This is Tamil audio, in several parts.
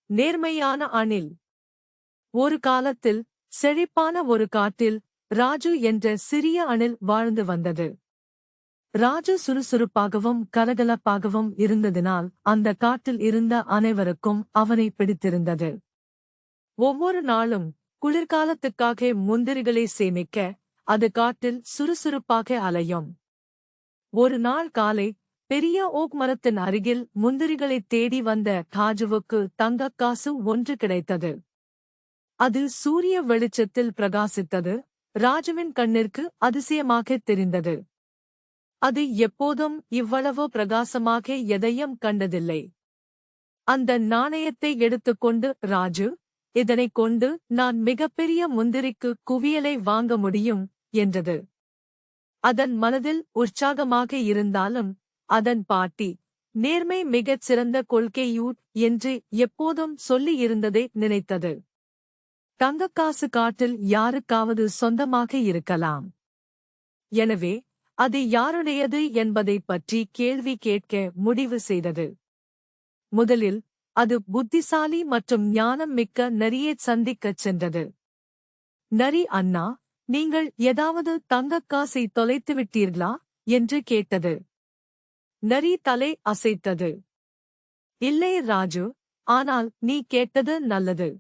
நேர்மையான அணில். ஒரு காலத்தில் செழிப்பான ஒரு காட்டில் ராஜு என்ற சிறிய அணில் வாழ்ந்து வந்தது. ராஜு சுறுசுறுப்பாகவும் கலகலப்பாகவும் இருந்ததினால் அந்த காட்டில் இருந்த அனைவருக்கும் அவனை பிடித்திருந்தது. ஒவ்வொரு நாளும் குளிர்காலத்துக்காக முந்திரிகளை சேமிக்க அது காட்டில் சுறுசுறுப்பாக அலையும். ஒரு நாள் காலை பெரிய ஓக் மரத்தின் அருகில் முந்திரிகளைத் தேடி வந்த ராஜுவுக்கு தங்கக் காசு ஒன்று கிடைத்தது. அது சூரிய வெளிச்சத்தில் பிரகாசித்தது. ராஜுவின் கண்ணிற்கு அதிசயமாகத் தெரிந்தது. அது எப்போதும் இவ்வளவு பிரகாசமாக எதையும் கண்டதில்லை. அந்த நாணயத்தை எடுத்துக்கொண்டு ராஜு, இதனைக் கொண்டு நான் மிகப்பெரிய முந்திரிக்கு குவியலை வாங்க முடியும் என்றது. அதன் மனதில் உற்சாகமாக இருந்தாலும் அதன் பாட்டி நேர்மை மிகச் சிறந்த கொள்கையூர் என்று எப்போதும் சொல்லியிருந்ததை நினைத்தது. தங்கக்காசு காட்டில் யாருக்காவது சொந்தமாக இருக்கலாம். எனவே அது யாருடையது என்பதைப் பற்றி கேள்வி கேட்க முடிவு செய்தது. முதலில் அது புத்திசாலி மற்றும் ஞானம் மிக்க நரியைச் சந்திக்கச் சென்றது. நரி, அண்ணா, நீங்கள் ஏதாவது தங்கக்காசை தொலைத்துவிட்டீர்களா என்று கேட்டது. நரி தலை அசைத்தது. இல்லை ராஜு, ஆனால் நீ கேட்டது நல்லது.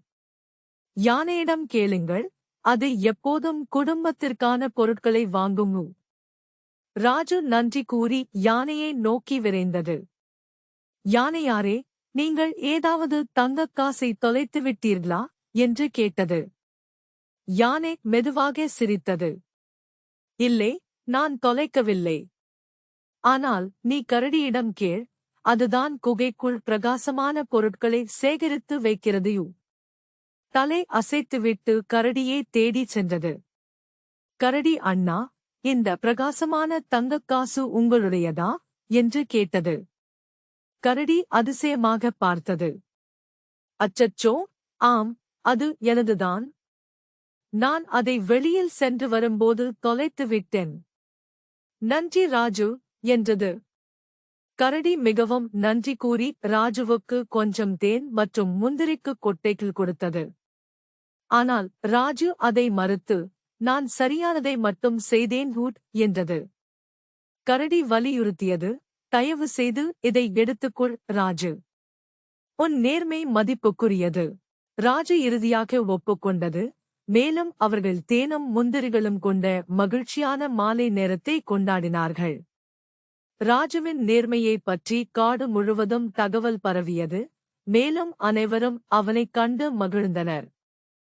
யானையிடம் கேளுங்கள், அது எப்போதும் குடும்பத்திற்கான பொருட்களை வாங்கும். ராஜு நன்றி கூறி யானையை நோக்கி விரைந்தது. யானையாரே, நீங்கள் ஏதாவது தங்கக்காசை தொலைத்துவிட்டீர்களா என்று கேட்டது. யானை மெதுவாக சிரித்தது. இல்லை, நான் தொலைக்கவில்லை. ஆனால் நீ கரடியிடம் கேள், அதுதான் குகைக்குள் பிரகாசமான பொருட்களை சேகரித்து வைக்கிறது. தலை அசைத்துவிட்டு கரடியை தேடிச் சென்றது. கரடி, அண்ணா, இந்த பிரகாசமான தங்கக்காசு உங்களுடையதா என்று கேட்டது. கரடி அதிசயமாக பார்த்தது. அச்சச்சோ, ஆம், அது எனதுதான். நான் அதை வெளியில் சென்று வரும்போது தொலைத்து விட்டேன். நன்றி ராஜு என்றது. கரடி மிகவும் நன்றி கூறி ராஜுவுக்கு கொஞ்சம் தேன் மற்றும் முந்திரிக்கு கொட்டைகள் கொடுத்தது. ஆனால் ராஜு அதை மறுத்து, நான் சரியானதை மட்டும் செய்தேன் என்றது. கரடி வலியுறுத்தியது, தயவு செய்து இதை எடுத்துக்கொள் ராஜு. உன் நேர்மை மதிப்புக்குரியது. ராஜு இறுதியாக ஒப்புக்கொண்டது. மேலும் அவர்கள் தேனும் முந்திரிகளும் கொண்ட மகிழ்ச்சியான மாலை நேரத்தை கொண்டாடினார்கள். ராஜுவின் நேர்மையைப் பற்றி காடு முழுவதும் தகவல் பரவியது. மேலும் அனைவரும் அவனைக் கண்டு மகிழ்ந்தனர்.